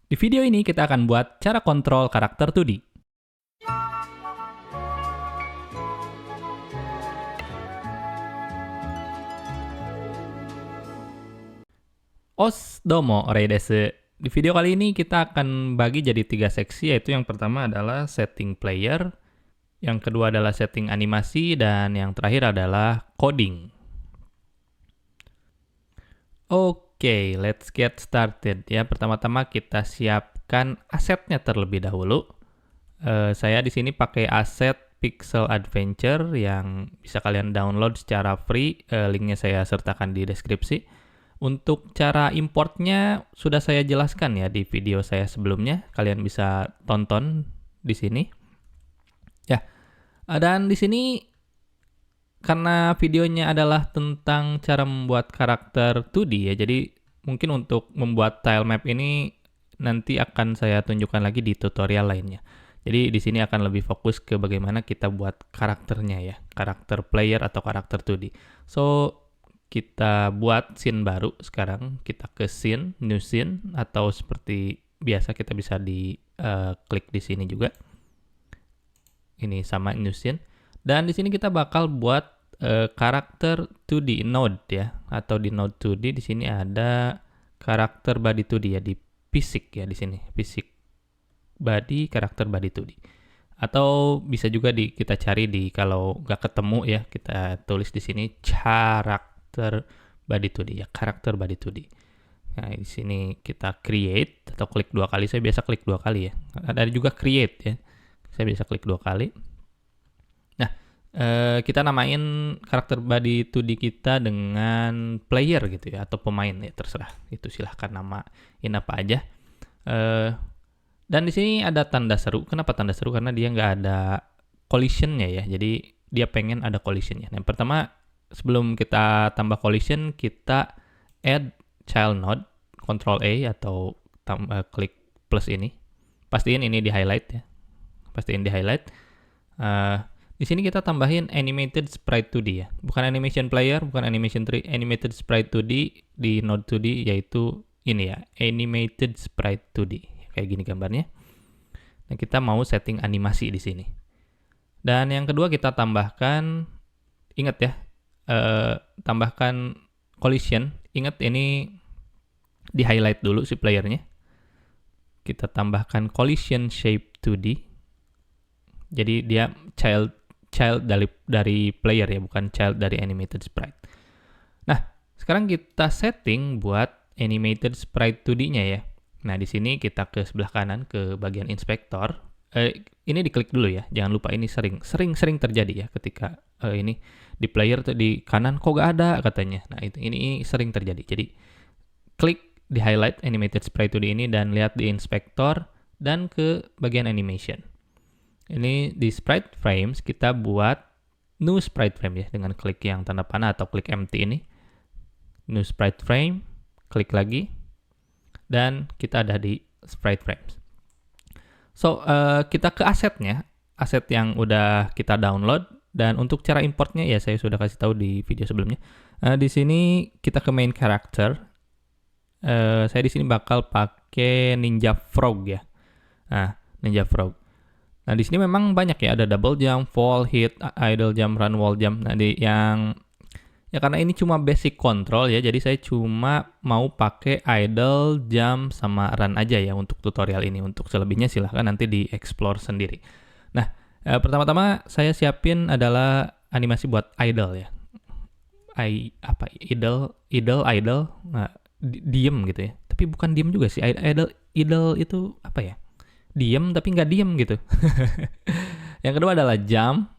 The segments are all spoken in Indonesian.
Di video ini kita akan buat cara kontrol karakter 2D. Domo orei desu. Di video kali ini kita akan bagi jadi 3 seksi, yaitu yang pertama adalah setting player, yang kedua adalah setting animasi, dan yang terakhir adalah coding. Oke, let's get started ya. Pertama-tama kita siapkan asetnya terlebih dahulu. Saya di sini pakai aset Pixel Adventure yang bisa kalian download secara free. Linknya saya sertakan di deskripsi. Untuk cara importnya sudah saya jelaskan ya di video saya sebelumnya. Kalian bisa tonton di sini. Ya, dan di sini karena videonya adalah tentang cara membuat karakter 2D ya, jadi mungkin untuk membuat tile map ini nanti akan saya tunjukkan lagi di tutorial lainnya. Jadi di sini akan lebih fokus ke bagaimana kita buat karakternya ya, karakter player atau karakter 2D. So, kita buat scene baru sekarang, kita ke scene, new scene, atau seperti biasa kita bisa klik di sini juga. Ini sama new scene. Dan di sini kita bakal buat karakter 2D node ya, atau di node 2D di sini ada karakter body 2D ya, di fisik ya di sini, fisik body, karakter body 2D. Atau bisa juga kita cari kalau nggak ketemu ya, kita tulis di sini karakter body 2D ya, karakter body 2D. Nah, di sini kita create atau klik 2 kali. Saya biasa klik 2 kali ya. Ada juga create ya. Saya bisa klik 2 kali. Kita namain karakter body 2D kita dengan player gitu ya, atau pemain ya, terserah. Itu silahkan namain apa aja. Dan di sini ada tanda seru. Kenapa tanda seru? Karena dia nggak ada collision-nya ya. Jadi dia pengen ada collision-nya. Yang pertama, sebelum kita tambah collision, kita add child node, Ctrl A atau klik plus ini. Pastiin ini di highlight ya. Pastiin di highlight. Di sini kita tambahin animated sprite 2D ya. Bukan animation player, bukan animation tree, animated sprite 2D di node 2D, yaitu ini ya, animated sprite 2D. Kayak gini gambarnya. Nah, kita mau setting animasi di sini. Dan yang kedua kita tambahkan, ingat ya, tambahkan collision. Ingat ini di highlight dulu si playernya. Kita tambahkan collision shape 2D. Jadi dia child dari player ya, bukan child dari animated sprite. Nah, sekarang kita setting buat animated sprite 2D-nya ya. Nah, di sini kita ke sebelah kanan ke bagian inspektor. Ini diklik dulu ya. Jangan lupa, ini sering terjadi ya ketika ini di player tuh di kanan kok gak ada katanya. Nah, ini sering terjadi. Jadi klik di highlight animated sprite 2D ini dan lihat di inspektor dan ke bagian animation. Ini di sprite frames kita buat new sprite frame ya, dengan klik yang tanda panah atau klik empty ini. New sprite frame, klik lagi, dan kita ada di sprite frames. So, kita ke asetnya, aset yang udah kita download, dan untuk cara importnya ya saya sudah kasih tahu di video sebelumnya. Di sini kita ke main character. Saya di sini bakal pakai Ninja Frog ya. Nah, Ninja Frog. Nah, di sini memang banyak ya, ada double jump, fall, hit, idle jump, run, wall jump. Nah, karena ini cuma basic control ya, jadi saya cuma mau pakai idle, jump, sama run aja ya untuk tutorial ini. Untuk selebihnya silahkan nanti di-explore sendiri. Nah, pertama-tama saya siapin adalah animasi buat idle ya. Idle, nah, diem gitu ya. Tapi bukan diem juga sih, idle itu apa ya? Diem tapi nggak diem gitu. Yang kedua adalah jump.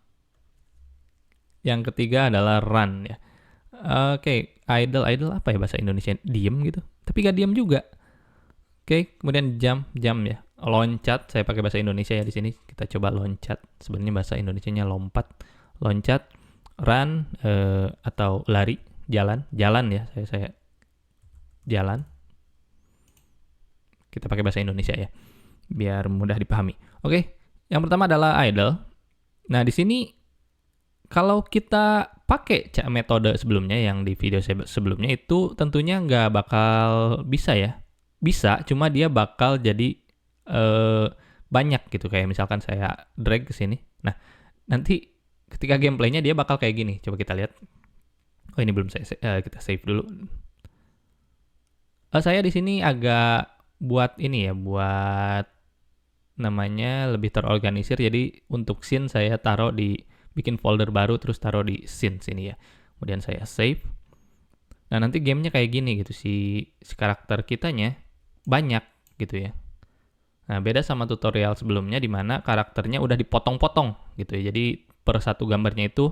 Yang ketiga adalah run ya. Oke, idle apa ya bahasa Indonesia? Diem gitu. Tapi nggak diem juga. Oke, kemudian jump ya. Loncat, saya pakai bahasa Indonesia ya di sini. Kita coba loncat. Sebenarnya bahasa Indonesianya lompat. Loncat, run atau lari, jalan ya. Saya jalan. Kita pakai bahasa Indonesia ya, biar mudah dipahami. Oke, yang pertama adalah idle. Nah, di sini kalau kita pakai metode sebelumnya yang di video sebelumnya itu tentunya nggak bakal bisa ya. bisa, cuma dia bakal jadi banyak gitu. Kayak misalkan saya drag ke sini. Nah, nanti ketika gameplaynya dia bakal kayak gini. Coba kita lihat. Oh, ini belum kita save dulu. Saya di sini agak buat ini ya, buat namanya lebih terorganisir. Jadi untuk scene saya taruh bikin folder baru terus taruh di scene sini ya. Kemudian saya save. Nah, nanti gamenya kayak gini gitu, si karakter kitanya banyak gitu ya. Nah, beda sama tutorial sebelumnya di mana karakternya udah dipotong-potong gitu ya. Jadi per satu gambarnya itu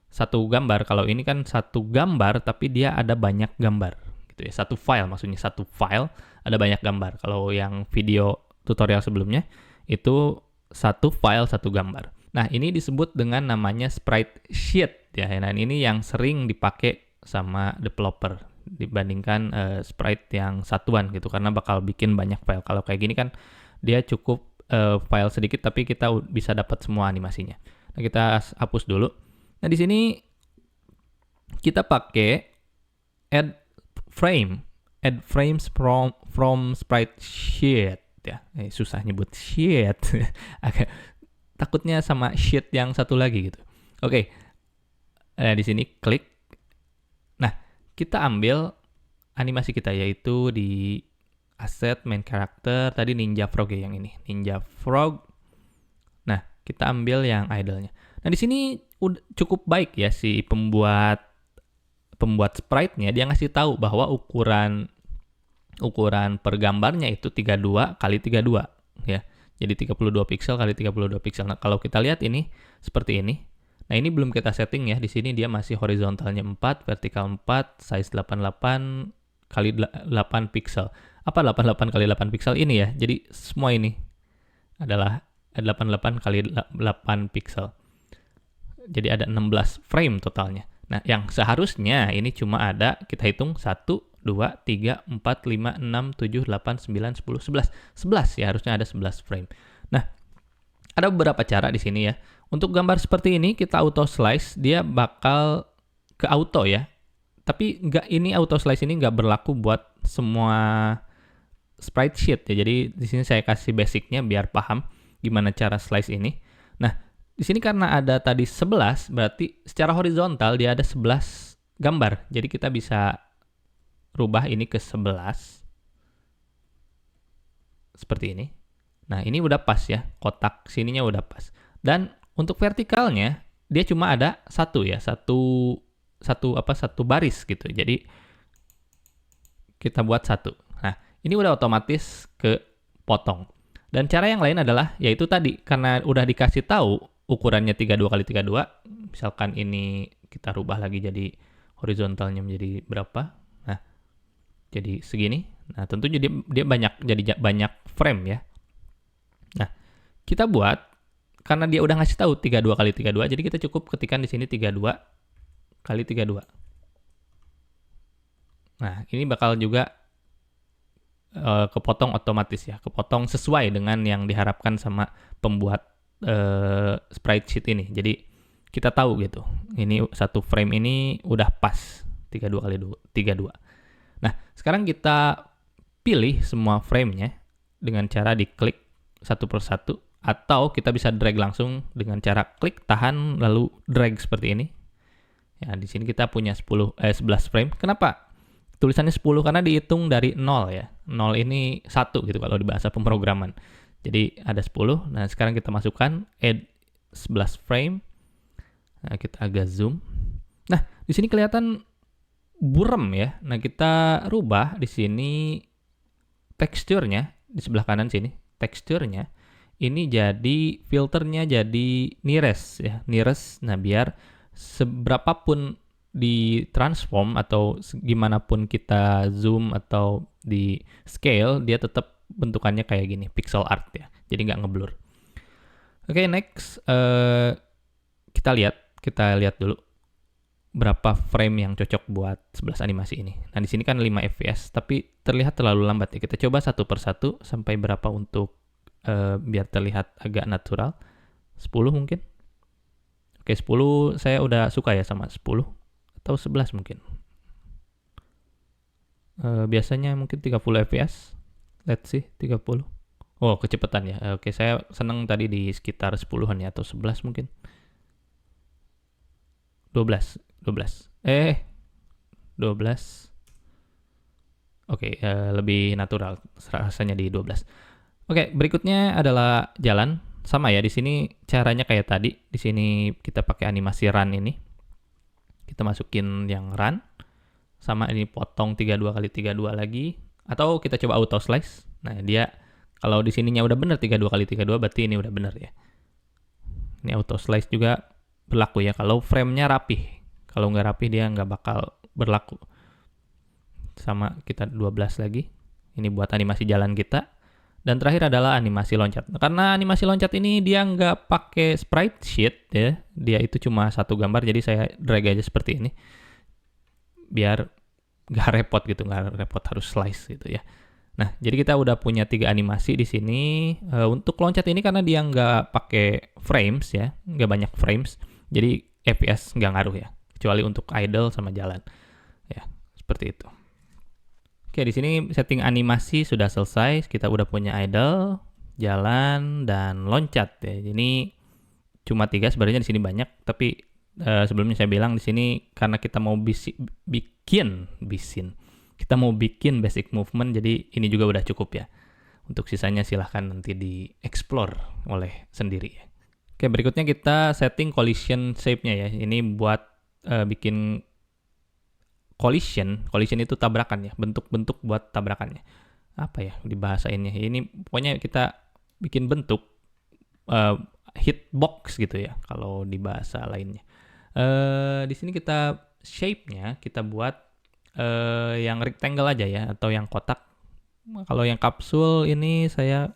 satu gambar. Kalau ini kan satu gambar tapi dia ada banyak gambar gitu ya. Satu file, maksudnya satu file ada banyak gambar. Kalau yang video tutorial sebelumnya itu satu file satu gambar. Nah, ini disebut dengan namanya sprite sheet ya. Nah, ini yang sering dipakai sama developer dibandingkan sprite yang satuan gitu, karena bakal bikin banyak file. Kalau kayak gini kan dia cukup file sedikit tapi kita bisa dapat semua animasinya. Nah, kita hapus dulu. Nah, di sini kita pakai add frames from sprite sheet ya. Susah nyebut sheet. Agak takutnya sama sheet yang satu lagi gitu. Oke. Nah, di sini klik. Nah, kita ambil animasi kita yaitu di asset main character tadi Ninja Frog ya, yang ini Ninja Frog. Nah, kita ambil yang idolnya. Nah, di sini cukup baik ya si pembuat sprite-nya, dia ngasih tahu bahwa ukuran per gambarnya itu 32 kali 32 ya. Jadi 32 pixel kali 32 pixel. Nah, kalau kita lihat ini seperti ini. Nah, ini belum kita setting ya. Di sini dia masih horizontalnya 4, vertikal 4, size 88 kali 8 pixel. Apa 88 kali 8 pixel ini ya? Jadi semua ini adalah 88 kali 8 pixel. Jadi ada 16 frame totalnya. Nah, yang seharusnya ini cuma ada, kita hitung 1, 2, 3, 4, 5, 6, 7, 8, 9, 10, 11. 11 ya, harusnya ada 11 frame. Nah, ada beberapa cara di sini ya. Untuk gambar seperti ini, kita auto slice, dia bakal ke auto ya. Tapi ini auto slice ini nggak berlaku buat semua sprite sheet ya. Jadi di sini saya kasih basicnya biar paham gimana cara slice ini. Nah, di sini karena ada tadi 11, berarti secara horizontal dia ada 11 gambar. Jadi kita bisa rubah ini ke 11. Seperti ini. Nah, ini udah pas ya. Kotak sininya udah pas. Dan untuk vertikalnya, dia cuma ada satu ya. Satu baris gitu. Jadi kita buat satu. Nah, ini udah otomatis kepotong. Dan cara yang lain adalah, yaitu tadi, karena udah dikasih tahu ukurannya 32 kali 32, misalkan ini kita rubah lagi jadi horizontalnya menjadi berapa? Nah, jadi segini. Nah, tentunya dia banyak frame ya. Nah, kita buat, karena dia udah ngasih tahu 32 kali 32, jadi kita cukup ketikkan di sini 32 kali 32. Nah, ini bakal juga kepotong otomatis ya, kepotong sesuai dengan yang diharapkan sama pembuat sprite sheet ini. Jadi kita tahu gitu, ini satu frame ini udah pas 32 kali 32. Nah, sekarang kita pilih semua frame-nya dengan cara diklik satu persatu, atau kita bisa drag langsung dengan cara klik, tahan, lalu drag seperti ini. Ya, di sini kita punya 11 frame. Kenapa tulisannya 10? Karena dihitung dari 0 ya. 0 ini 1 gitu kalau di bahasa pemrograman. Jadi ada 10. Nah, sekarang kita masukkan add 11 frame. Nah, kita agak zoom. Nah, di sini kelihatan buram ya. Nah, kita rubah di sini teksturnya di sebelah kanan sini. Teksturnya ini jadi filternya jadi nearest ya. Nearest. Nah, biar seberapapun di transform atau gimana pun kita zoom atau di scale, dia tetap bentukannya kayak gini, pixel art ya, jadi nggak ngeblur. Oke, next kita lihat dulu berapa frame yang cocok buat 11 animasi ini. Nah, di sini kan 5 fps, tapi terlihat terlalu lambat ya. Kita coba satu persatu sampai berapa untuk biar terlihat agak natural. 10 mungkin. Oke, 10 saya udah suka ya sama 10. Atau 11 mungkin. Biasanya mungkin 30 fps. Let's see, 30. Oh, kecepatan ya. Oke, saya seneng tadi di sekitar 10-an ya, atau 11 mungkin. 12. 12. Oke, lebih natural rasanya di 12. Oke, berikutnya adalah jalan. Sama ya, di sini caranya kayak tadi. Di sini kita pakai animasi run ini. Kita masukin yang run. Sama ini potong 32 kali 32 lagi. Atau kita coba auto slice. Nah, dia kalau di sininya udah bener 32 kali 32 berarti ini udah bener ya. Ini auto slice juga berlaku ya kalau frame-nya rapih. Kalau nggak rapih dia nggak bakal berlaku. Sama kita 12 lagi. Ini buat animasi jalan kita. Dan terakhir adalah animasi loncat. Karena animasi loncat ini dia nggak pakai sprite sheet ya. Dia itu cuma satu gambar, jadi saya drag aja seperti ini. Biar nggak repot gitu, nggak repot harus slice gitu ya. Nah, jadi kita udah punya 3 animasi di sini. Untuk loncat ini karena dia nggak pakai frames ya, nggak banyak frames, jadi FPS nggak ngaruh ya, kecuali untuk idle sama jalan. Ya, seperti itu. Oke, di sini setting animasi sudah selesai. Kita udah punya idle, jalan, dan loncat ya. Ini cuma 3 sebenarnya, di sini banyak, tapi sebelumnya saya bilang di sini karena kita mau kita mau bikin basic movement, jadi ini juga udah cukup ya. Untuk sisanya silahkan nanti di-explore oleh sendiri ya. Oke, berikutnya kita setting collision shape-nya ya. Ini buat bikin collision itu tabrakan ya, bentuk-bentuk buat tabrakannya. Apa ya dibahasainnya? Ini pokoknya kita bikin bentuk hitbox gitu ya kalau di bahasa lainnya. Di sini kita shape-nya kita buat yang rectangle aja ya, atau yang kotak. Kalau yang kapsul ini saya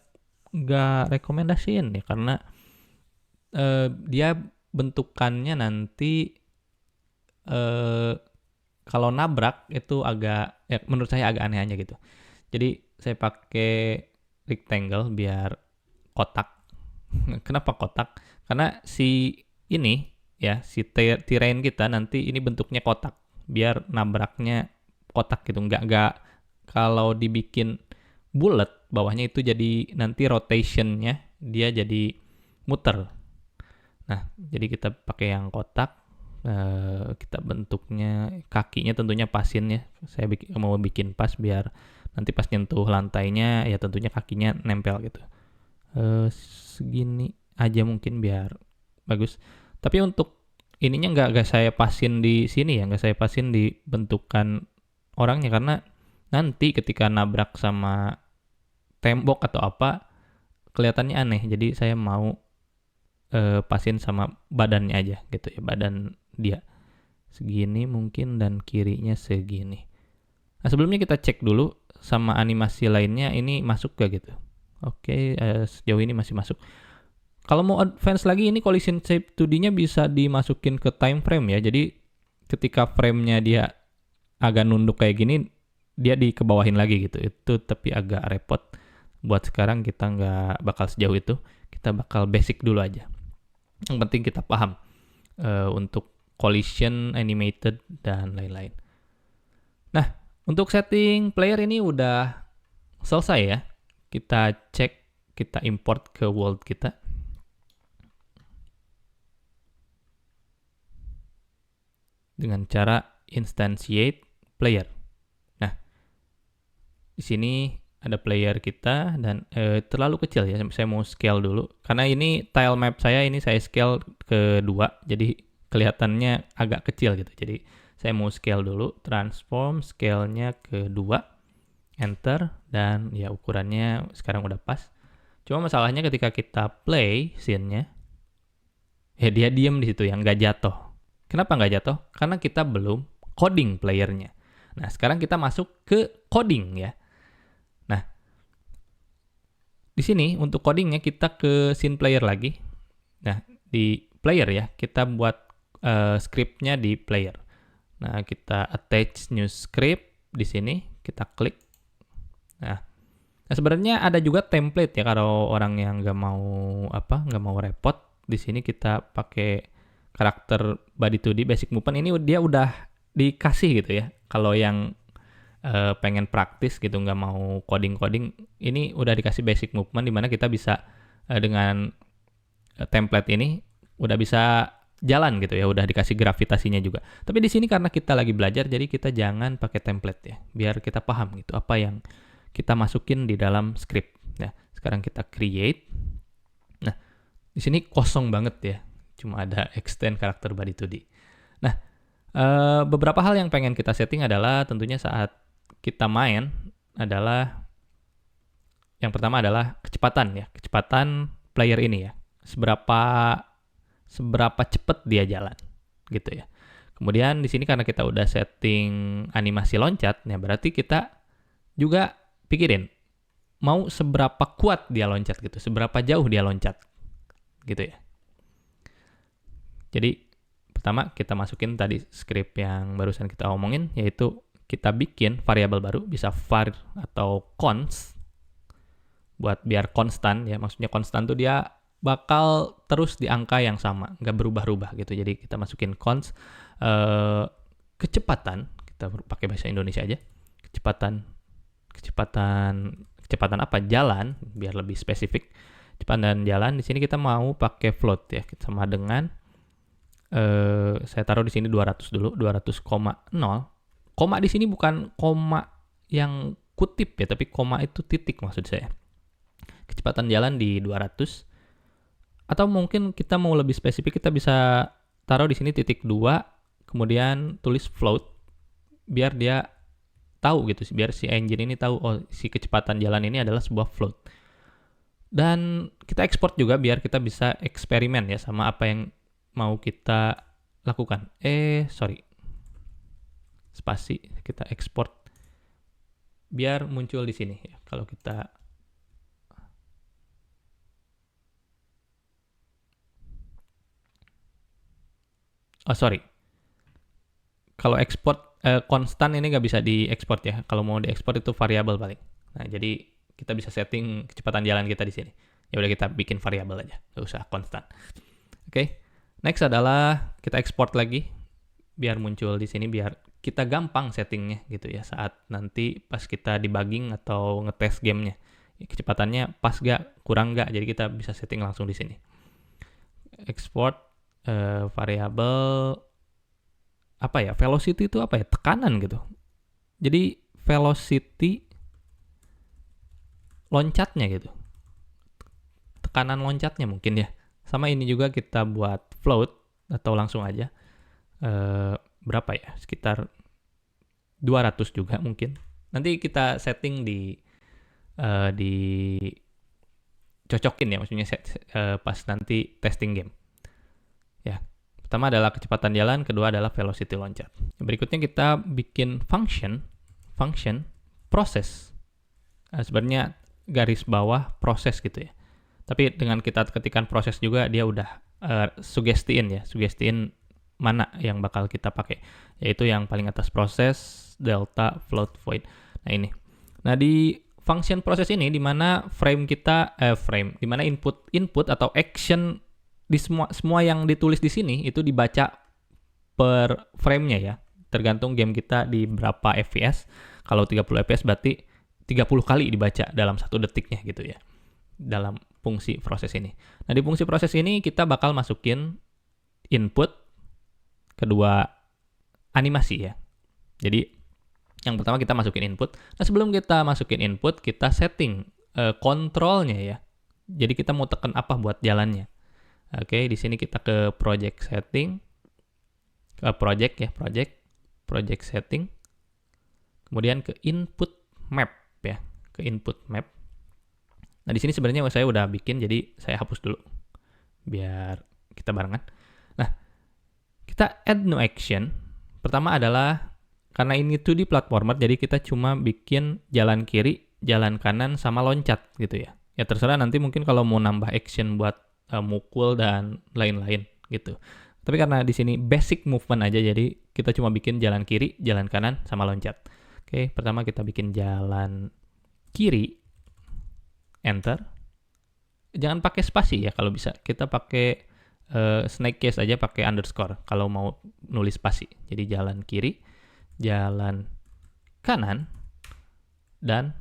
nggak rekomendasiin ya, karena dia bentukannya nanti kalau nabrak itu agak, ya menurut saya agak aneh aja gitu. Jadi saya pakai rectangle biar kotak. Kenapa kotak? Karena si ini ya, si terrain kita nanti ini bentuknya kotak. Biar nabraknya kotak gitu, nggak kalau dibikin bulat bawahnya itu jadi nanti rotationnya dia jadi muter. Nah, jadi kita pakai yang kotak, kita bentuknya kakinya tentunya pasin ya. Saya mau bikin pas biar nanti pas nyentuh lantainya ya tentunya kakinya nempel gitu. Segini aja mungkin biar bagus. Tapi untuk ininya nggak saya pasin di sini ya, nggak saya pasin di bentukan orangnya, karena nanti ketika nabrak sama tembok atau apa kelihatannya aneh. Jadi saya mau pasin sama badannya aja gitu ya, badan dia segini mungkin dan kirinya segini. Nah, sebelumnya kita cek dulu sama animasi lainnya ini masuk gak gitu. Oke, sejauh ini masih masuk. Kalau mau advance lagi, ini collision shape 2D-nya bisa dimasukin ke time frame ya. Jadi ketika frame-nya dia agak nunduk kayak gini, dia dikebawahin lagi gitu. Itu tapi agak repot. Buat sekarang kita nggak bakal sejauh itu. Kita bakal basic dulu aja. Yang penting kita paham untuk collision, animated, dan lain-lain. Nah, untuk setting player ini udah selesai ya. Kita cek, kita import ke world kita. Dengan cara instantiate player. Nah, di sini ada player kita dan terlalu kecil ya. Saya mau scale dulu karena ini tile map saya ini saya scale ke 2, jadi kelihatannya agak kecil gitu. Jadi saya mau scale dulu, transform scale-nya ke 2, enter, dan ya ukurannya sekarang udah pas. Cuma masalahnya ketika kita play scene-nya, ya dia diem di situ yang nggak jatuh. Kenapa nggak jatuh? Karena kita belum coding playernya. Nah, sekarang kita masuk ke coding ya. Nah, di sini untuk codingnya kita ke scene player lagi. Nah, di player ya, kita buat scriptnya di player. Nah, kita attach new script di sini, kita klik. Nah, sebenarnya ada juga template ya kalau orang yang nggak mau repot. Di sini kita pakai karakter body 2D basic movement ini dia udah dikasih gitu ya. Kalau yang pengen praktis gitu, nggak mau coding-coding, ini udah dikasih basic movement di mana kita bisa dengan template ini udah bisa jalan gitu ya, udah dikasih gravitasinya juga. Tapi di sini karena kita lagi belajar, jadi kita jangan pakai template ya, biar kita paham gitu apa yang kita masukin di dalam script. Nah, sekarang kita create. Nah, di sini kosong banget ya, cuma ada extend karakter body 2D. Nah, beberapa hal yang pengen kita setting adalah tentunya saat kita main adalah yang pertama adalah kecepatan ya, kecepatan player ini ya, seberapa cepat dia jalan gitu ya. Kemudian di sini karena kita udah setting animasi loncat, ya berarti kita juga pikirin mau seberapa kuat dia loncat gitu, seberapa jauh dia loncat gitu ya. Jadi pertama kita masukin tadi script yang barusan kita omongin, yaitu kita bikin variabel baru, bisa var atau const, buat biar konstan ya, maksudnya konstan tuh dia bakal terus di angka yang sama, nggak berubah-ubah gitu. Jadi kita masukin const kecepatan, kita pakai bahasa Indonesia aja, kecepatan apa, jalan, biar lebih spesifik. Kecepatan jalan di sini kita mau pakai float ya, sama dengan saya taruh di sini 200 dulu, 200,0. Koma di sini bukan koma yang kutip ya, tapi koma itu titik maksud saya. Kecepatan jalan di 200. Atau mungkin kita mau lebih spesifik, kita bisa taruh di sini titik 2, kemudian tulis float, biar dia tahu gitu, biar si engine ini tahu, oh si kecepatan jalan ini adalah sebuah float. Dan kita export juga biar kita bisa eksperimen ya sama apa yang mau kita lakukan. Spasi, kita export biar muncul di sini ya. Kalau kita kalau export konstan ini nggak bisa diekspor ya. Kalau mau diekspor itu variabel paling. Nah, jadi kita bisa setting kecepatan jalan kita di sini. Ya udah kita bikin variabel aja, nggak usah konstan. Oke. Next adalah kita export lagi biar muncul di sini, biar kita gampang settingnya gitu ya saat nanti pas kita debugging atau ngetes gamenya. Kecepatannya pas gak, kurang gak, jadi kita bisa setting langsung di sini. Export variabel apa ya, velocity itu apa ya, tekanan gitu. Jadi velocity loncatnya gitu, tekanan loncatnya mungkin ya. Sama ini juga kita buat float atau langsung aja berapa ya, sekitar 200 juga mungkin. Nanti kita setting di cocokin ya, maksudnya pas nanti testing game ya. Pertama adalah kecepatan jalan, kedua adalah velocity loncat. Berikutnya kita bikin function proses. Sebenarnya garis bawah proses gitu ya. Tapi dengan kita ketikkan proses juga, dia udah sugestiin mana yang bakal kita pakai, yaitu yang paling atas proses delta float void. Nah ini. Nah di function proses ini di mana di mana input atau action di semua yang ditulis di sini itu dibaca per frame-nya ya. Tergantung game kita di berapa FPS. Kalau 30 FPS berarti 30 kali dibaca dalam 1 detiknya gitu ya, dalam fungsi proses ini. Nah, di fungsi proses ini kita bakal masukin input, kedua animasi ya. Jadi, yang pertama kita masukin input. Nah, sebelum kita masukin input, kita setting kontrolnya ya. Jadi, kita mau tekan apa buat jalannya. Oke, di sini kita ke project setting. Ke project setting. Kemudian ke input map ya, ke input map. Nah, di sini sebenarnya saya udah bikin, jadi saya hapus dulu biar kita barengan. Nah, kita add new action. Pertama adalah karena ini 2D platformer, jadi kita cuma bikin jalan kiri, jalan kanan sama loncat gitu ya. Ya terserah nanti mungkin kalau mau nambah action buat mukul dan lain-lain gitu. Tapi karena di sini basic movement aja, jadi kita cuma bikin jalan kiri, jalan kanan sama loncat. Oke, pertama kita bikin jalan kiri, enter. Jangan pakai spasi ya kalau bisa. Kita pakai snake case aja, pakai underscore kalau mau nulis spasi. Jadi jalan kiri, jalan kanan, dan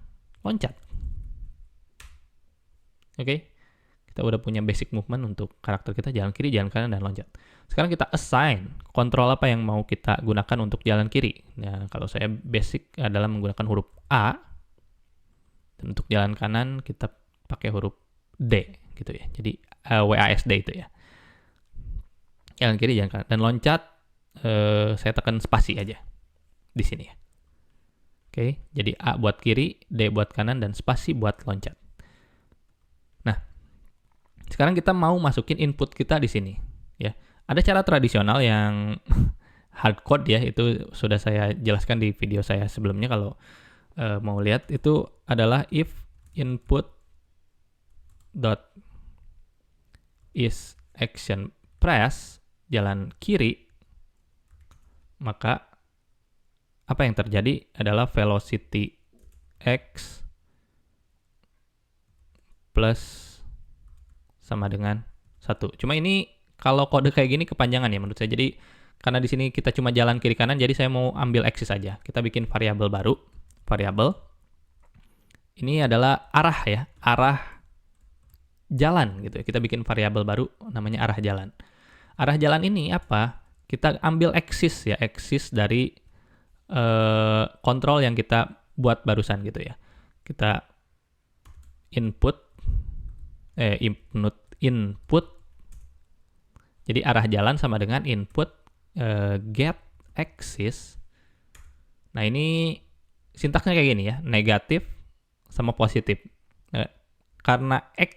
loncat. Oke, kita udah punya basic movement untuk karakter kita, jalan kiri, jalan kanan, dan loncat. Sekarang kita assign kontrol apa yang mau kita gunakan untuk jalan kiri. Nah, kalau saya basic adalah menggunakan huruf A, dan untuk jalan kanan kita pakai huruf D gitu ya. Jadi WASD itu ya. Jalan kiri, jalan kanan, dan loncat saya tekan spasi aja di sini ya. Oke, jadi A buat kiri, D buat kanan, dan spasi buat loncat. Nah, sekarang kita mau masukin input kita di sini ya. Ada cara tradisional yang hardcode ya, itu sudah saya jelaskan di video saya sebelumnya. Kalau mau lihat, itu adalah if input dot is action press, jalan kiri, maka apa yang terjadi adalah velocity x plus sama dengan 1. Cuma ini kalau kode kayak gini kepanjangan ya menurut saya. Jadi karena di sini kita cuma jalan kiri kanan, jadi saya mau ambil axis aja. Kita bikin variabel baru. Variabel ini adalah arah ya, arah jalan gitu ya. Kita bikin variabel baru namanya arah jalan. Arah jalan ini apa? Kita ambil axis ya, axis dari kontrol yang kita buat barusan gitu ya. Kita input jadi arah jalan sama dengan input get axis. Nah, ini sintaksnya kayak gini ya, negatif sama positif. Karena x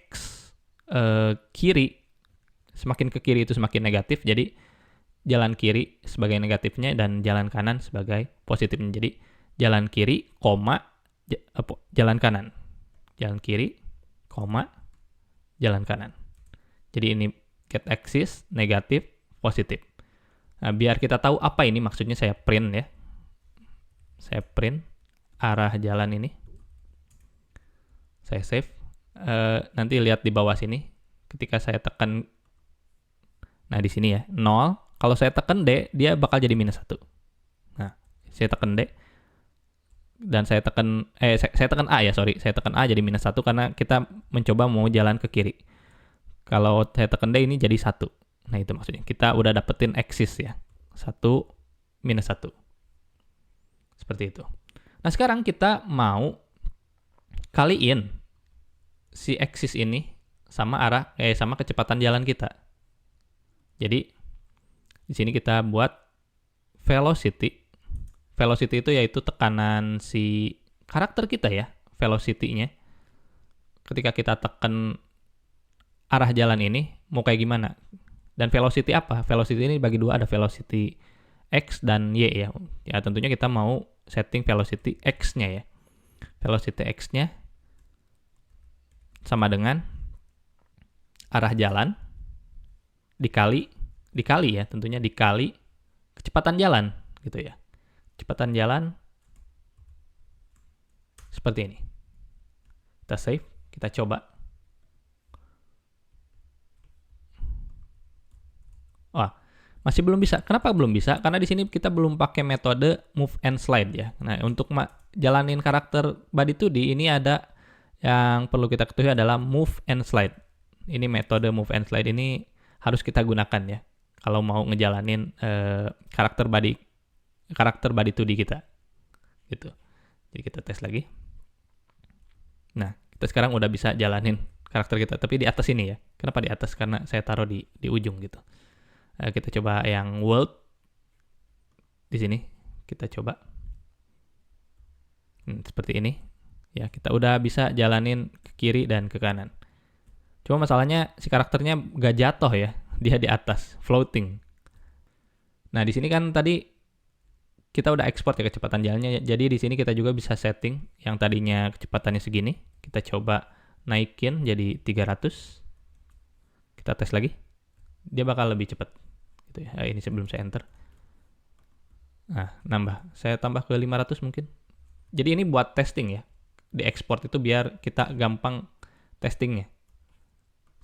kiri, semakin ke kiri itu semakin negatif, jadi jalan kiri sebagai negatifnya dan jalan kanan sebagai positifnya. Jadi jalan kiri, koma, jalan kanan. Jalan kiri, koma, jalan kanan. Jadi ini get axis, negatif, positif. Nah, biar kita tahu apa ini maksudnya, saya print ya. Saya print arah jalan ini. Saya save. Nanti lihat di bawah sini. Ketika saya tekan, nah di sini ya, 0. Kalau saya tekan D, dia bakal jadi minus 1. Nah, saya tekan D. Dan saya tekan A ya, sorry. Saya tekan A jadi minus 1 karena kita mencoba mau jalan ke kiri. Kalau saya tekan D ini jadi 1. Nah, itu maksudnya. Kita udah dapetin axis ya. 1, minus 1. Seperti itu. Nah, sekarang kita mau kaliin si axis ini sama sama kecepatan jalan kita. Jadi di sini kita buat velocity. Velocity itu yaitu tekanan si karakter kita ya, velocity-nya. Ketika kita tekan arah jalan ini, mau kayak gimana? Dan velocity apa? Velocity ini bagi dua, ada velocity X dan Y ya. Ya tentunya kita mau setting velocity X-nya ya. Velocity X-nya sama dengan arah jalan dikali ya, tentunya dikali kecepatan jalan gitu ya. Kecepatan jalan seperti ini. Kita save, kita coba. Wah, masih belum bisa. Kenapa belum bisa? Karena di sini kita belum pakai metode move and slide ya. Nah, untuk jalanin karakter Body2D ini ada yang perlu kita ketahui adalah move and slide. Ini metode move and slide ini harus kita gunakan ya kalau mau ngejalanin karakter Body2D kita. Gitu. Jadi kita tes lagi. Nah, kita sekarang udah bisa jalanin karakter kita, tapi di atas ini ya. Kenapa di atas? Karena saya taruh di ujung gitu. Kita coba yang world di sini. Kita coba seperti ini. Ya, kita udah bisa jalanin ke kiri dan ke kanan. Cuma masalahnya si karakternya gak jatuh ya, dia di atas, floating. Nah, di sini kan tadi kita udah ekspor ya kecepatan jalannya. Jadi di sini kita juga bisa setting yang tadinya kecepatannya segini, kita coba naikin jadi 300. Kita tes lagi. Dia bakal lebih cepat. Gitu ya. Ini sebelum saya enter. Nah, nambah. Saya tambah ke 500 mungkin. Jadi ini buat testing ya. Di export itu biar kita gampang testingnya.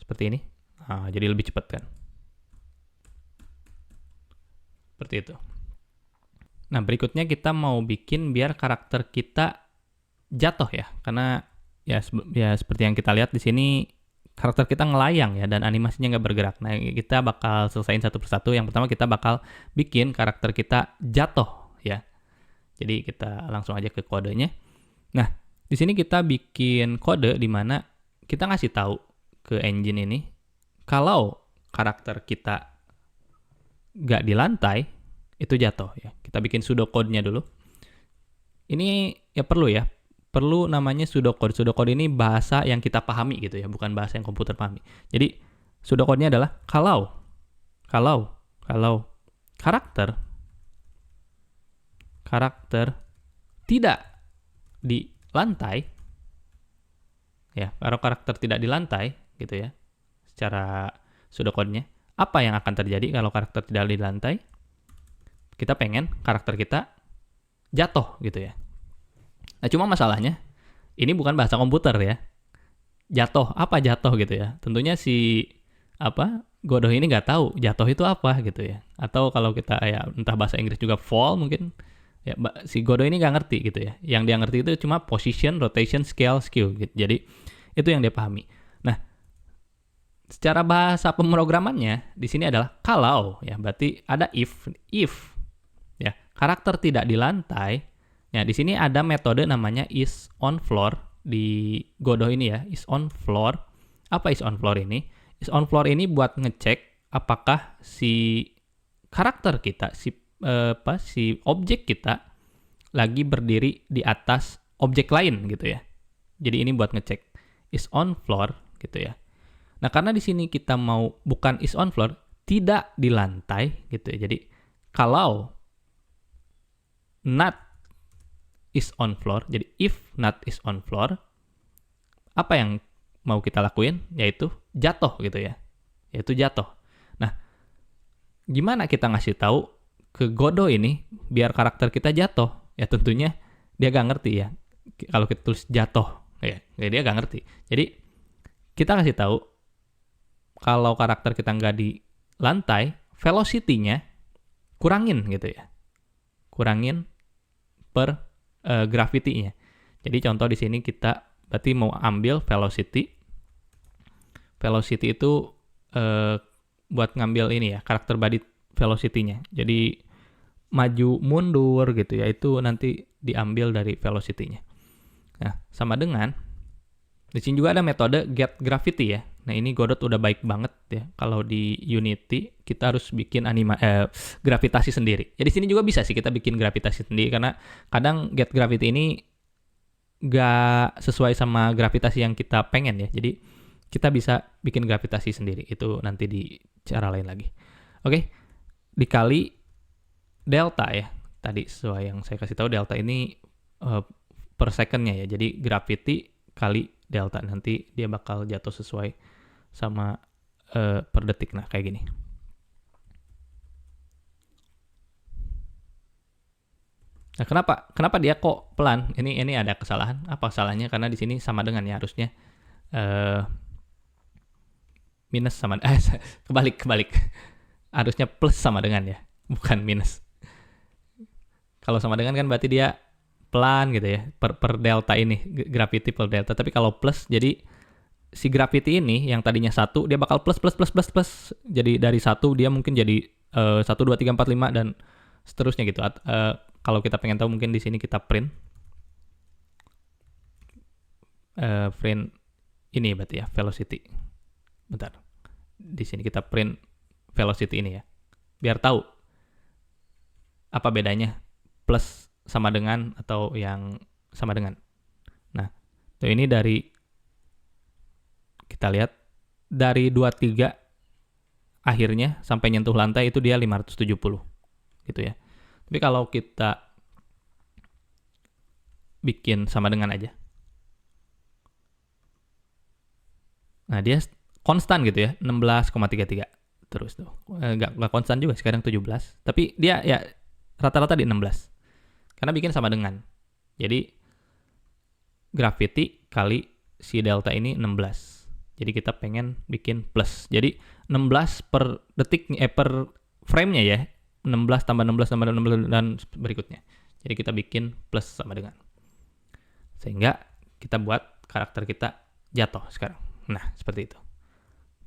Seperti ini. Nah, jadi lebih cepat kan. Seperti itu. Nah, berikutnya kita mau bikin biar karakter kita jatuh ya, karena ya seperti yang kita lihat di sini karakter kita ngelayang ya dan animasinya nggak bergerak. Nah, kita bakal selesain satu persatu. Yang pertama kita bakal bikin karakter kita jatuh ya. Jadi kita langsung aja ke kodenya. Nah, di sini kita bikin kode di mana kita ngasih tahu ke engine ini kalau karakter kita nggak di lantai itu jatuh ya. Kita bikin pseudocode-nya dulu. Ini ya perlu namanya pseudocode. Pseudocode ini bahasa yang kita pahami gitu ya, bukan bahasa yang komputer pahami. Jadi pseudocode-nya adalah kalau karakter tidak di lantai ya, kalau karakter tidak di lantai gitu ya, secara pseudocode-nya, apa yang akan terjadi kalau karakter tidak di lantai? Kita pengen karakter kita jatuh gitu ya. Nah, cuma masalahnya ini bukan bahasa komputer ya. Apa jatuh gitu ya. Tentunya si Godot ini nggak tahu jatuh itu apa gitu ya. Atau kalau kita ya entah bahasa Inggris juga fall mungkin ya, si Godot ini nggak ngerti gitu ya. Yang dia ngerti itu cuma position, rotation, scale, skew gitu. Jadi itu yang dia pahami. Nah, secara bahasa pemrogramannya di sini adalah kalau ya, berarti ada if ya, karakter tidak di lantai. Ya, di sini ada metode namanya isOnFloor di Godot ini ya, isOnFloor. Apa isOnFloor ini? IsOnFloor ini buat ngecek apakah si karakter kita, si objek kita lagi berdiri di atas objek lain gitu ya. Jadi ini buat ngecek isOnFloor gitu ya. Nah, karena di sini kita mau bukan isOnFloor, tidak di lantai gitu ya. Jadi kalau not is on floor, jadi if not is on floor, apa yang mau kita lakuin? Yaitu jatuh gitu ya. Yaitu jatuh. Nah, gimana kita ngasih tahu ke Godot ini biar karakter kita jatuh? Ya tentunya dia gak ngerti ya. Kalau kita tulis jatuh, ya dia gak ngerti. Jadi kita kasih tahu kalau karakter kita nggak di lantai, velocity-nya kurangin gitu ya. Kurangin per gravity-nya. Jadi contoh di sini kita berarti mau ambil velocity. Velocity itu buat ngambil ini ya, karakter body velocity-nya. Jadi maju mundur gitu ya, itu nanti diambil dari velocity-nya. Nah, sama dengan di sini juga ada metode get gravity ya. Nah, ini Godot udah baik banget ya. Kalau di Unity kita harus bikin gravitasi sendiri. Jadi sini juga bisa sih kita bikin gravitasi sendiri karena kadang get gravity ini nggak sesuai sama gravitasi yang kita pengen ya. Jadi kita bisa bikin gravitasi sendiri. Itu nanti di cara lain lagi. Oke, dikali delta ya. Tadi sesuai yang saya kasih tahu, delta ini per second-nya ya. Jadi gravity kali delta, nanti dia bakal jatuh sesuai sama per detik. Nah, kayak gini. Nah, kenapa dia kok pelan? Ini ada kesalahan. Apa kesalahannya? Karena di sini sama dengan ya, harusnya minus sama kebalik. Harusnya plus sama dengan ya, bukan minus. Kalau sama dengan kan berarti dia pelan gitu ya, per delta ini, gravity per delta. Tapi kalau plus, jadi si gravity ini yang tadinya 1, dia bakal plus. Jadi dari 1 dia mungkin jadi 1, 2, 3, 4, 5 dan seterusnya gitu. Kalau kita pengen tahu mungkin di sini kita print ini berarti ya, velocity. Bentar. Di sini kita print velocity ini ya. Biar tahu apa bedanya plus sama dengan atau yang sama dengan. Nah, tuh ini dari kita lihat dari 23 akhirnya sampai nyentuh lantai itu dia 570 gitu ya. Tapi kalau kita bikin sama dengan aja. Nah, dia konstan gitu ya, 16,33 terus tuh. Enggak konstan juga, sekarang 17. Tapi dia ya rata-rata di 16. Karena bikin sama dengan. Jadi gravity kali si delta ini 16. Jadi kita pengen bikin plus. Jadi 16 per detik per frame-nya ya. 16 tambah 16 tambah 16 dan berikutnya. Jadi kita bikin plus sama dengan. Sehingga kita buat karakter kita jatuh sekarang. Nah, seperti itu.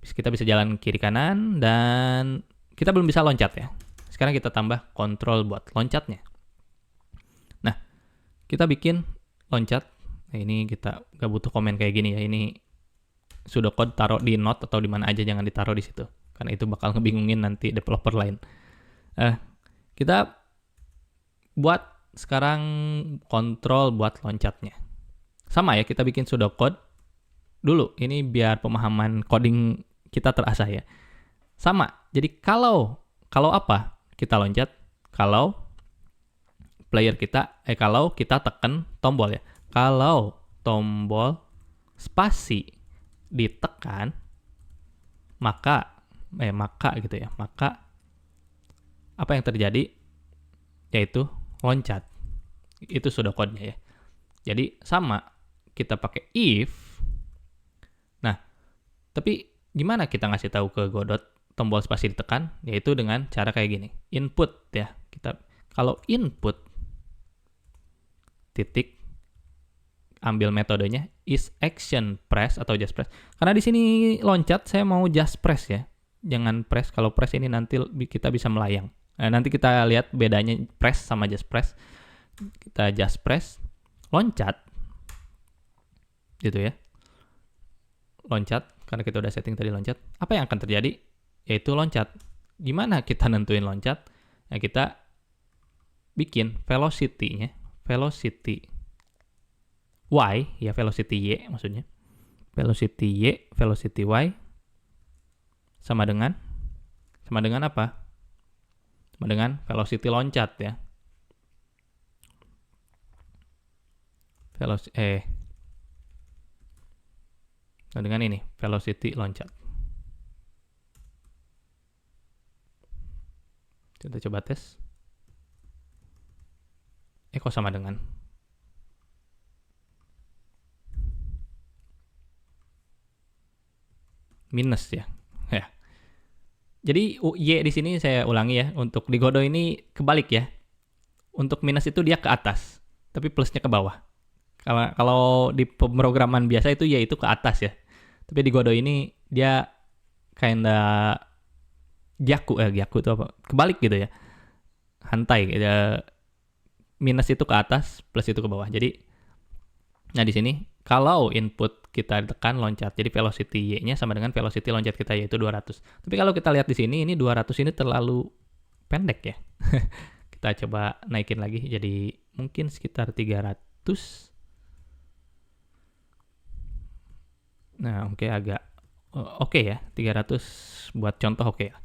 Kita bisa jalan kiri kanan dan kita belum bisa loncat ya. Sekarang kita tambah kontrol buat loncatnya. Nah, kita bikin loncat. Nah, ini kita gak butuh komen kayak gini ya. Ini pseudocode taruh di note atau di mana aja, jangan ditaruh di situ. Karena itu bakal ngebingungin nanti developer lain. Kita buat sekarang kontrol buat loncatnya. Sama ya, kita bikin pseudocode dulu. Ini biar pemahaman coding kita terasa ya. Sama. Jadi kalau apa? Kita loncat kalau player kita kalau kita tekan tombol ya. Kalau tombol spasi ditekan maka gitu ya. Maka apa yang terjadi? Yaitu loncat. Itu pseudocode-nya ya. Jadi sama, kita pakai if. Nah, tapi gimana kita ngasih tahu ke Godot tombol spasi ditekan? Yaitu dengan cara kayak gini. Input ya. Kalau input titik, ambil metodenya is action press atau just press. Karena di sini loncat, saya mau just press ya. Jangan press. Kalau press ini nanti kita bisa melayang. Nah, nanti kita lihat bedanya press sama just press. Kita just press, loncat, gitu ya. Loncat, karena kita udah setting tadi loncat. Apa yang akan terjadi? Yaitu loncat. Gimana kita nentuin loncat? Nah, kita bikin velocity-nya. Velocity Y, ya velocity Y maksudnya. Velocity Y, velocity Y. Sama dengan apa? Sama dengan velocity loncat ya. Dengan ini, velocity loncat. Kita coba tes. Kok sama dengan? Minus ya. Ya. Jadi Y di sini saya ulangi ya. Untuk di Godot ini kebalik ya. Untuk minus itu dia ke atas, tapi plusnya ke bawah. Kalau di pemrograman biasa itu Y itu ke atas ya. Tapi di Godot ini dia kinda gyaku itu apa? Kebalik gitu ya. Hantai gitu. Minus itu ke atas, plus itu ke bawah. Jadi nah di sini kalau input kita tekan loncat, jadi velocity Y-nya sama dengan velocity loncat kita yaitu 200. Tapi kalau kita lihat di sini, ini 200 ini terlalu pendek ya. Kita coba naikin lagi jadi mungkin sekitar 300. Nah, agak oke ya, 300 buat contoh oke ya.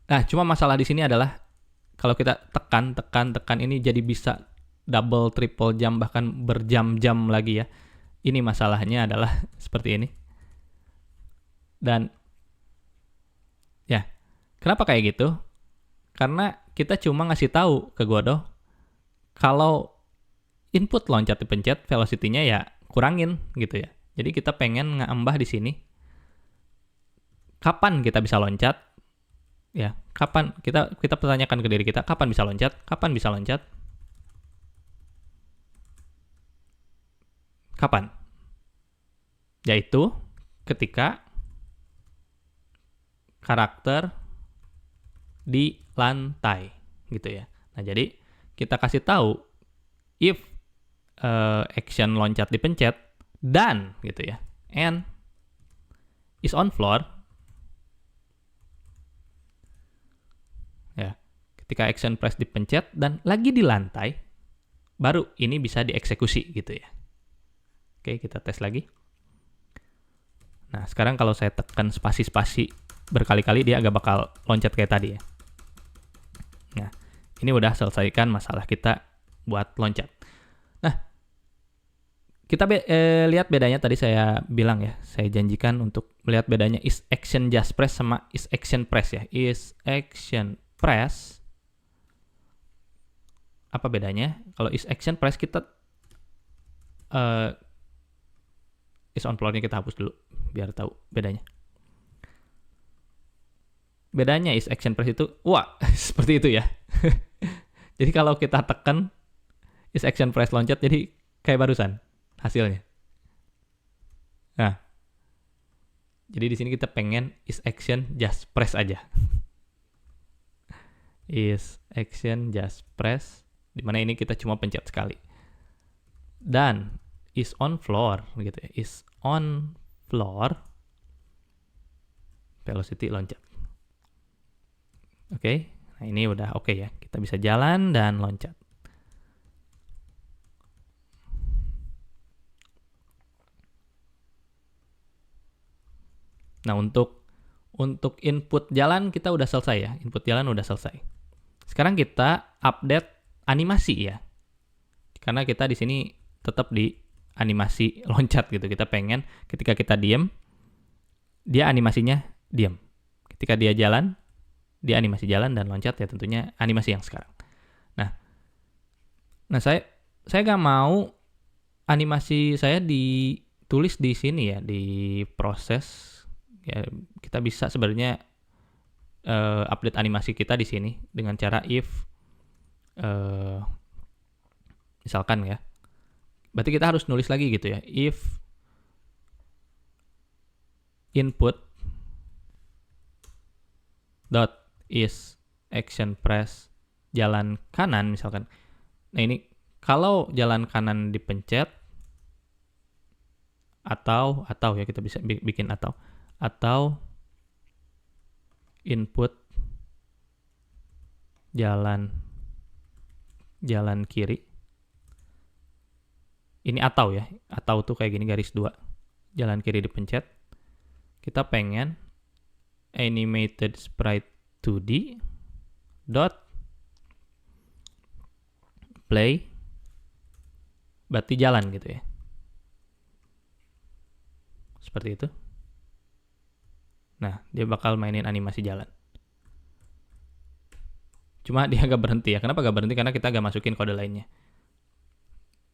Nah, cuma masalah di sini adalah kalau kita tekan ini jadi bisa double, triple jam, bahkan berjam-jam lagi ya. Ini masalahnya adalah seperti ini. Dan ya, kenapa kayak gitu? Karena kita cuma ngasih tahu ke Godot kalau input loncat dipencet, velocity-nya ya kurangin gitu ya. Jadi kita pengen ngambah di sini. Kapan kita bisa loncat? Ya, kapan kita pertanyakan ke diri kita, kapan bisa loncat? Kapan bisa loncat? Kapan? Yaitu ketika karakter di lantai gitu ya. Nah, jadi kita kasih tahu if action loncat dipencet dan gitu ya, and is on floor ya, ketika action press dipencet dan lagi di lantai, baru ini bisa dieksekusi gitu ya. Oke, kita tes lagi. Nah, sekarang kalau saya tekan spasi-spasi berkali-kali, dia agak bakal loncat kayak tadi ya. Nah, ini udah selesaikan masalah kita buat loncat. Nah, kita lihat bedanya tadi saya bilang ya, saya janjikan untuk melihat bedanya is action just press sama is action press ya. Is action press, apa bedanya? Kalau is action press kita is on floor-nya kita hapus dulu biar tahu bedanya. Bedanya is action press itu, wah seperti itu ya. Jadi kalau kita tekan is action press loncat, jadi kayak barusan hasilnya. Nah, jadi di sini kita pengen is action just press aja. Is action just press, dimana ini kita cuma pencet sekali. Dan is on floor gitu ya, is on floor velocity loncat. Oke, nah ini udah oke ya, kita bisa jalan dan loncat. Nah, untuk input jalan kita udah selesai ya, input jalan udah selesai. Sekarang kita update animasi ya, karena kita di sini tetap di animasi loncat gitu. Kita pengen ketika kita diem, dia animasinya diem. Ketika dia jalan, dia animasi jalan, dan loncat ya tentunya animasi yang sekarang. Nah saya nggak mau animasi saya ditulis di sini ya, di proses. Ya, kita bisa sebenarnya update animasi kita di sini dengan cara if misalkan ya, berarti kita harus nulis lagi gitu ya, if input dot is action press jalan kanan misalkan. Nah ini kalau jalan kanan dipencet, atau ya kita bisa bikin atau input jalan kiri. Ini atau ya, atau tuh kayak gini garis 2. Jalan kiri dipencet. Kita pengen animated sprite 2D dot play, berarti jalan gitu ya. Seperti itu. Nah, dia bakal mainin animasi jalan. Cuma dia agak berhenti ya. Kenapa agak berhenti? Karena kita agak masukin kode lainnya.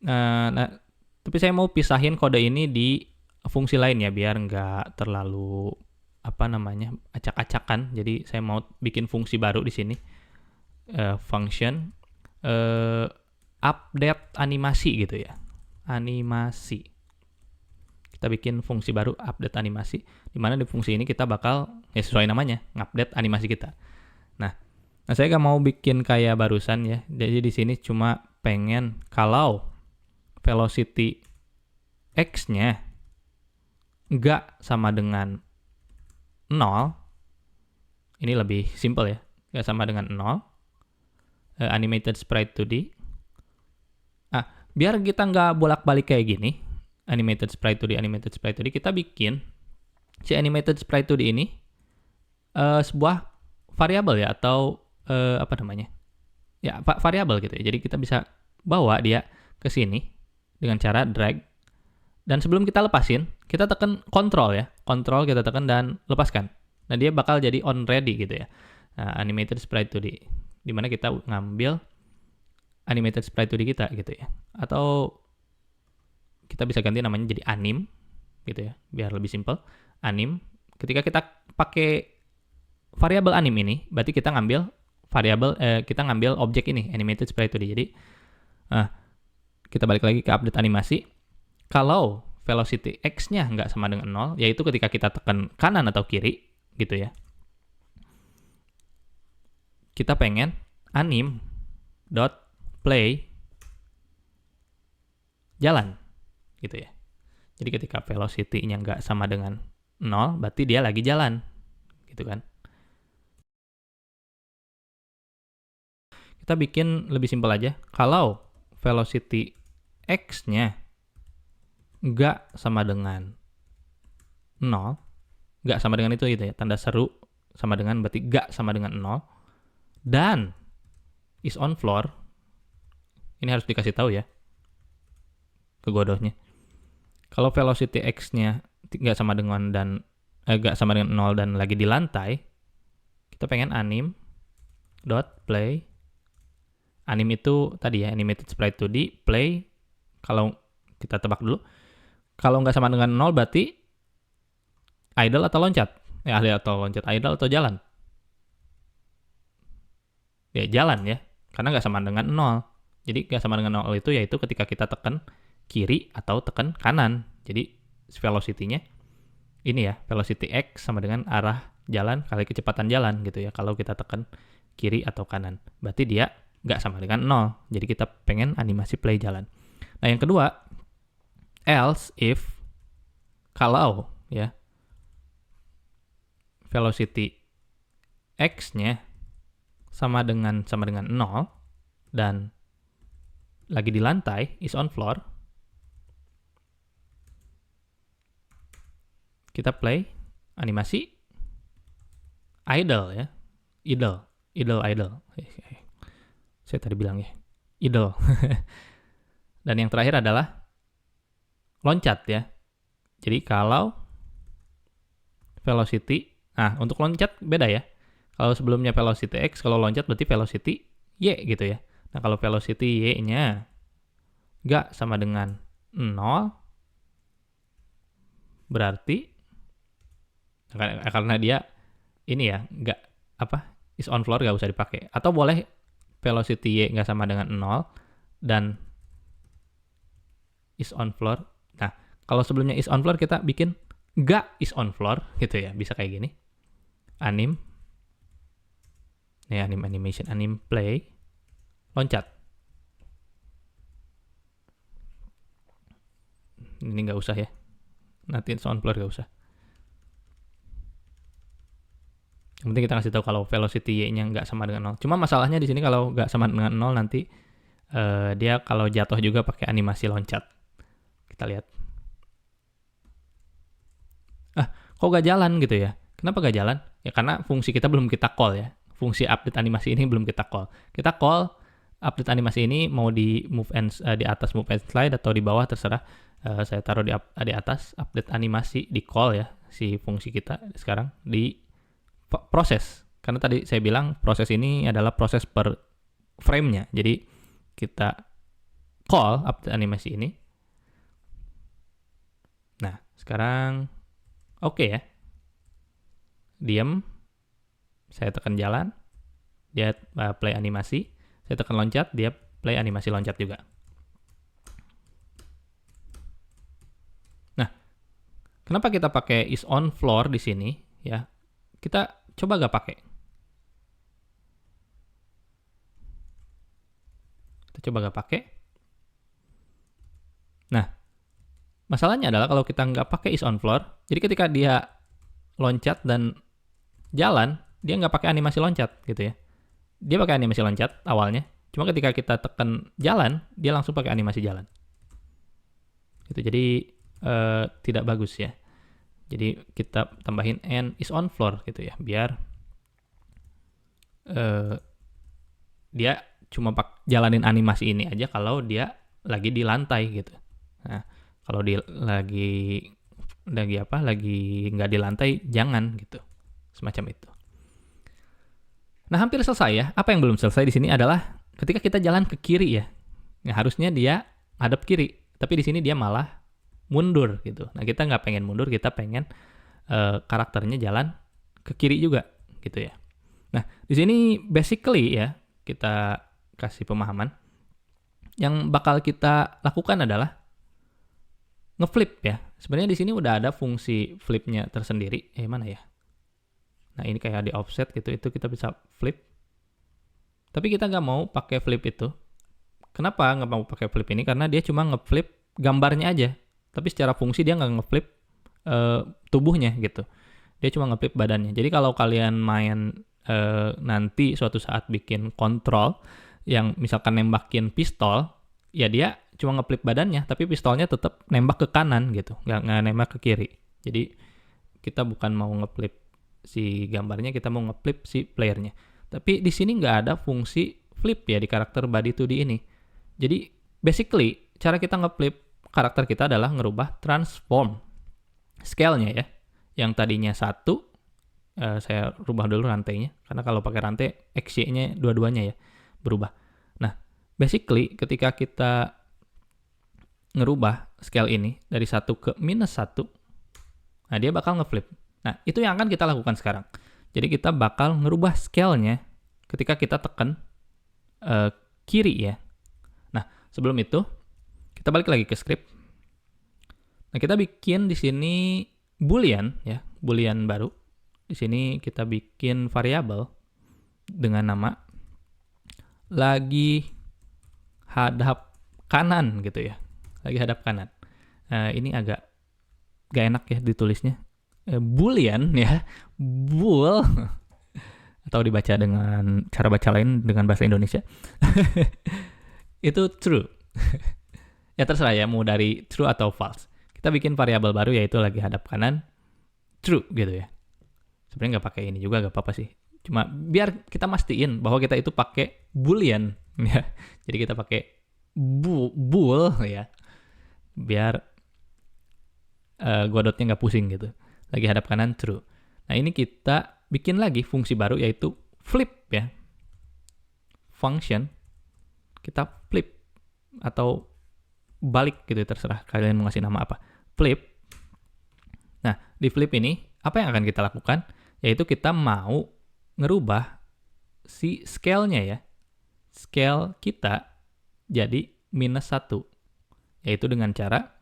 Nah, tapi saya mau pisahin kode ini di fungsi lain ya, biar nggak terlalu acak-acakan. Jadi saya mau bikin fungsi baru di sini, function update animasi gitu ya, animasi. Kita bikin fungsi baru update animasi, di mana di fungsi ini kita bakal ya sesuai namanya ngupdate animasi kita. Nah saya nggak mau bikin kayak barusan ya. Jadi di sini cuma pengen kalau velocity x-nya nggak sama dengan 0, ini lebih simple ya, nggak sama dengan 0, animated sprite 2D. Biar kita nggak bolak-balik kayak gini, animated sprite 2D, kita bikin si animated sprite 2D ini sebuah variabel ya, atau variabel gitu ya. Jadi kita bisa bawa dia ke sini dengan cara drag, dan sebelum kita lepasin, kita tekan kontrol ya, kontrol kita tekan dan lepaskan. Nah dia bakal jadi on ready gitu ya. Nah, animated sprite 2D, dimana kita ngambil animated sprite 2D kita gitu ya, atau kita bisa ganti namanya jadi anim gitu ya, biar lebih simple. Anim, ketika kita pakai variabel anim ini, berarti kita ngambil ngambil objek ini, animated sprite 2D. Jadi kita balik lagi ke update animasi. Kalau velocity x-nya nggak sama dengan 0, yaitu ketika kita tekan kanan atau kiri gitu ya, kita pengen anim dot play jalan gitu ya. Jadi ketika velocity-nya nggak sama dengan 0, berarti dia lagi jalan gitu kan. Kita bikin lebih simpel aja. Kalau velocity x-nya nggak sama dengan 0, nggak sama dengan itu gitu ya, tanda seru sama dengan, berarti nggak sama dengan 0, dan is on floor, ini harus dikasih tahu ya kegodohnya. Kalau velocity x-nya nggak sama dengan 0 dan lagi di lantai, kita pengen anim dot play. Anim itu tadi ya, animated sprite 2D, play. Kalau kita tebak dulu, kalau nggak sama dengan 0 berarti idle atau loncat. Idle atau loncat, idle atau jalan. Ya jalan ya, karena nggak sama dengan 0. Jadi nggak sama dengan 0 itu yaitu ketika kita tekan kiri atau tekan kanan. Jadi velocity-nya ini ya, velocity X sama dengan arah jalan kali kecepatan jalan gitu ya, kalau kita tekan kiri atau kanan. Berarti dia nggak sama dengan 0. Jadi kita pengen animasi play jalan. Nah yang kedua, else if, kalau ya velocity X-nya sama dengan 0 dan lagi di lantai, is on floor, kita play animasi idle ya, idle. Saya tadi bilang ya, idle. Dan yang terakhir adalah loncat ya. Jadi kalau velocity, nah untuk loncat beda ya. Kalau sebelumnya velocity X, kalau loncat berarti velocity Y gitu ya. Nah kalau velocity Y-nya nggak sama dengan 0, berarti karena dia ini ya, nggak is on floor nggak usah dipakai. Atau boleh velocity Y nggak sama dengan 0 dan is on floor. Nah kalau sebelumnya is on floor kita bikin nggak is on floor gitu ya, bisa kayak gini. Animation, play, loncat. Ini nggak usah ya, nanti is on floor nggak usah. Yang penting kita kasih tahu kalau velocity Y-nya nggak sama dengan 0. Cuma masalahnya di sini kalau nggak sama dengan 0 nanti dia kalau jatuh juga pakai animasi loncat. Kita lihat. Kok nggak jalan gitu ya? Kenapa nggak jalan? Ya karena fungsi kita belum kita call ya. Fungsi update animasi ini belum kita call. Kita call update animasi ini mau di di atas move and slide atau di bawah terserah. Saya taruh di atas update animasi di call ya si fungsi kita sekarang di proses. Karena tadi saya bilang proses ini adalah proses per frame-nya. Jadi kita call update animasi ini. Nah, sekarang oke ya. Diam. Saya tekan jalan. Dia play animasi. Saya tekan loncat, dia play animasi loncat juga. Nah, kenapa kita pakai is on floor di sini ya? Kita coba gak pakai. Kita coba gak pakai. Nah, masalahnya adalah kalau kita nggak pakai is on floor, jadi ketika dia loncat dan jalan, dia nggak pakai animasi loncat gitu ya. Dia pakai animasi loncat awalnya, cuma ketika kita tekan jalan, dia langsung pakai animasi jalan. Gitu, jadi tidak bagus ya. Jadi kita tambahin and is on floor gitu ya, biar dia cuma jalanin animasi ini aja kalau dia lagi di lantai gitu. Nah, kalau lagi nggak di lantai, jangan gitu, semacam itu. Nah, hampir selesai ya. Apa yang belum selesai di sini adalah ketika kita jalan ke kiri ya. Nah, harusnya dia hadap kiri, tapi di sini dia malah mundur gitu. Nah, kita nggak pengen mundur, kita pengen karakternya jalan ke kiri juga gitu ya. Nah, di sini basically ya, kita kasih pemahaman. Yang bakal kita lakukan adalah ngeflip ya. Sebenarnya di sini udah ada fungsi flipnya tersendiri. Mana ya? Nah, ini kayak di offset gitu, itu kita bisa flip. Tapi kita nggak mau pakai flip itu. Kenapa nggak mau pakai flip ini? Karena dia cuma ngeflip gambarnya aja. Tapi secara fungsi dia nggak ngeflip tubuhnya gitu. Dia cuma ngeflip badannya. Jadi kalau kalian main nanti suatu saat bikin kontrol yang misalkan nembakin pistol, ya dia cuma ngeflip badannya, tapi pistolnya tetap nembak ke kanan gitu, nggak nembak ke kiri. Jadi kita bukan mau ngeflip si gambarnya, kita mau ngeflip si playernya. Tapi di sini nggak ada fungsi flip ya di karakter Body 2D ini. Jadi basically cara kita ngeflip karakter kita adalah ngerubah transform scale-nya ya. Yang tadinya 1, saya rubah dulu rantainya, karena kalau pakai rantai XY-nya dua-duanya ya berubah. Nah, basically ketika kita ngerubah scale ini dari 1 ke -1, nah dia bakal ngeflip. Nah, itu yang akan kita lakukan sekarang. Jadi kita bakal ngerubah scale-nya ketika kita tekan kiri ya. sebelum itu kita balik lagi ke script. Nah, kita bikin di sini boolean ya, boolean baru. Di sini kita bikin variabel dengan nama lagi hadap kanan gitu ya. Lagi hadap kanan. Ini agak gak enak ya ditulisnya. Boolean ya, bool atau dibaca dengan cara baca lain dengan bahasa Indonesia. Itu true. Ya terserah ya, mau dari true atau false. Kita bikin variabel baru yaitu lagi hadap kanan true gitu ya. Sebenarnya nggak pakai ini juga nggak apa-apa sih. Cuma biar kita mastiin bahwa kita itu pakai boolean ya. Jadi kita pakai bool ya. Biar godotnya nggak pusing gitu. Lagi hadap kanan true. Nah ini kita bikin lagi fungsi baru yaitu flip ya. Function kita flip atau balik gitu, terserah kalian mau ngasih nama apa. Flip. Nah, di flip ini apa yang akan kita lakukan? Yaitu kita mau ngerubah si scale-nya ya. Scale kita jadi -1. Yaitu dengan cara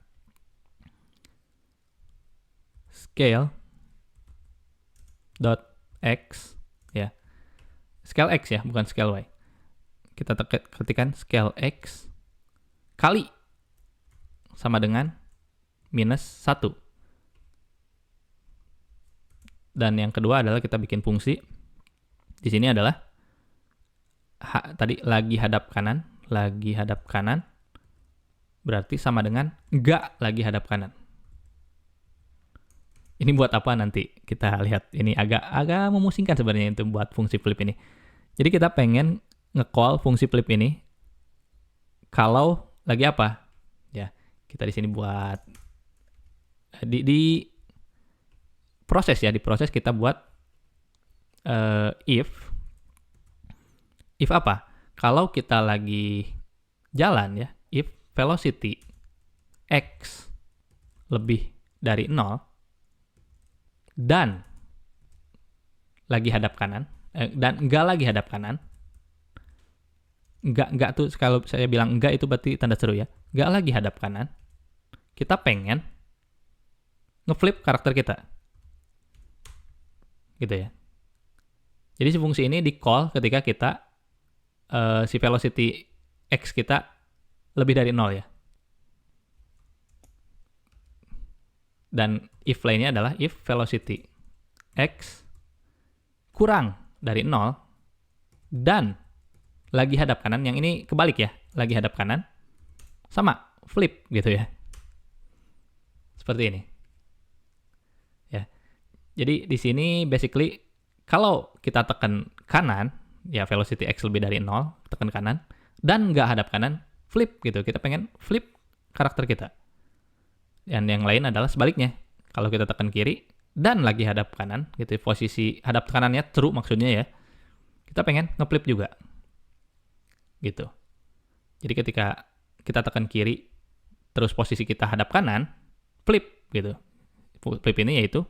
scale.x ya. Scale x ya, bukan scale y. Kita ketikkan scale x kali sama dengan -1. Dan yang kedua adalah kita bikin fungsi. Di sini adalah tadi lagi hadap kanan berarti sama dengan nggak lagi hadap kanan. Ini buat apa nanti kita lihat. Ini agak memusingkan sebenarnya untuk buat fungsi flip ini. Jadi kita pengen nge-call fungsi flip ini kalau lagi apa? Ya, kita di sini buat di proses ya, di proses kita buat if apa? Kalau kita lagi jalan ya, if velocity x lebih dari 0 dan lagi hadap kanan dan enggak lagi hadap kanan. Enggak tuh, kalau saya bilang enggak itu berarti tanda seru ya. Enggak lagi hadap kanan. Kita pengen ngeflip karakter kita. Gitu ya. Jadi si fungsi ini di call ketika kita si velocity x kita lebih dari 0 ya. Dan if lainnya adalah if velocity x kurang dari 0 dan lagi hadap kanan, yang ini kebalik ya, lagi hadap kanan sama flip gitu ya. Seperti ini. Jadi di sini basically kalau kita tekan kanan, ya velocity x lebih dari 0, tekan kanan, dan nggak hadap kanan, flip gitu. Kita pengen flip karakter kita. Dan yang lain adalah sebaliknya. Kalau kita tekan kiri dan lagi hadap kanan, gitu, posisi hadap kanannya true maksudnya ya, kita pengen ngeflip juga. Gitu. Jadi ketika kita tekan kiri, terus posisi kita hadap kanan, flip gitu. Flip ini yaitu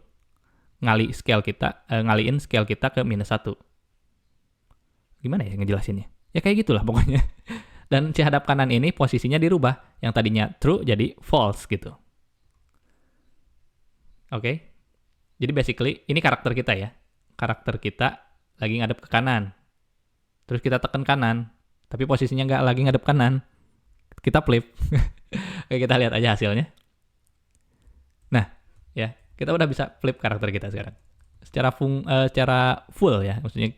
ngaliin scale kita ke -1. Gimana ya ngejelasinnya? Ya kayak gitulah pokoknya. Dan si hadap kanan ini posisinya dirubah. Yang tadinya true jadi false gitu. Oke. Jadi basically ini karakter kita ya. Karakter kita lagi ngadep ke kanan. Terus kita tekan kanan. Tapi posisinya nggak lagi ngadep kanan. Kita flip. Oke, kita lihat aja hasilnya. Nah, ya. Kita udah bisa flip karakter kita sekarang. Secara full ya, maksudnya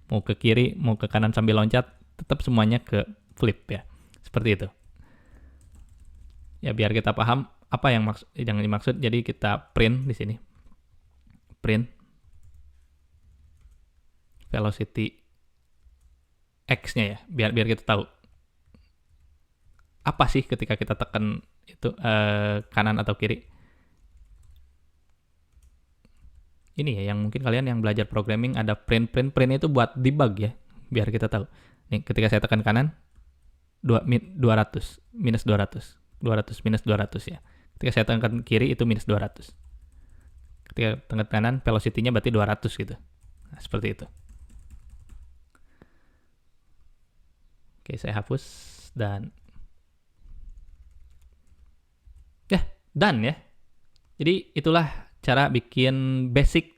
mau ke kiri, mau ke kanan sambil loncat, tetap semuanya ke flip ya. Seperti itu. Ya biar kita paham apa yang dimaksud, jadi kita print di sini. Print velocity x-nya ya, biar kita tahu apa sih ketika kita tekan itu kanan atau kiri. Ini ya yang mungkin kalian yang belajar programming ada print itu buat debug ya, biar kita tahu. Nih ketika saya tekan kanan 200 minus 200 minus 200 ya. Ketika saya tekan kiri itu minus 200. Ketika tekan kanan velocity-nya berarti 200 gitu. Nah, seperti itu. Oke, saya hapus dan Ya, done ya. Jadi itulah cara bikin basic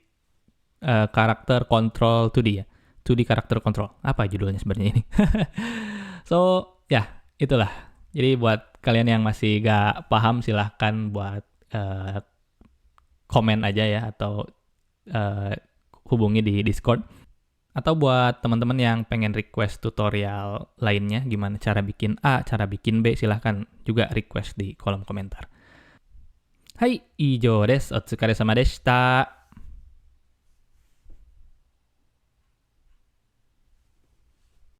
karakter control 2D ya. 2D karakter control. Apa judulnya sebenarnya ini? So, ya, itulah. Jadi buat kalian yang masih gak paham silahkan buat komen aja ya atau hubungi di Discord. Atau buat teman-teman yang pengen request tutorial lainnya gimana cara bikin A, cara bikin B, silahkan juga request di kolom komentar. Hai, ijo desu. Otsukare sama deshita.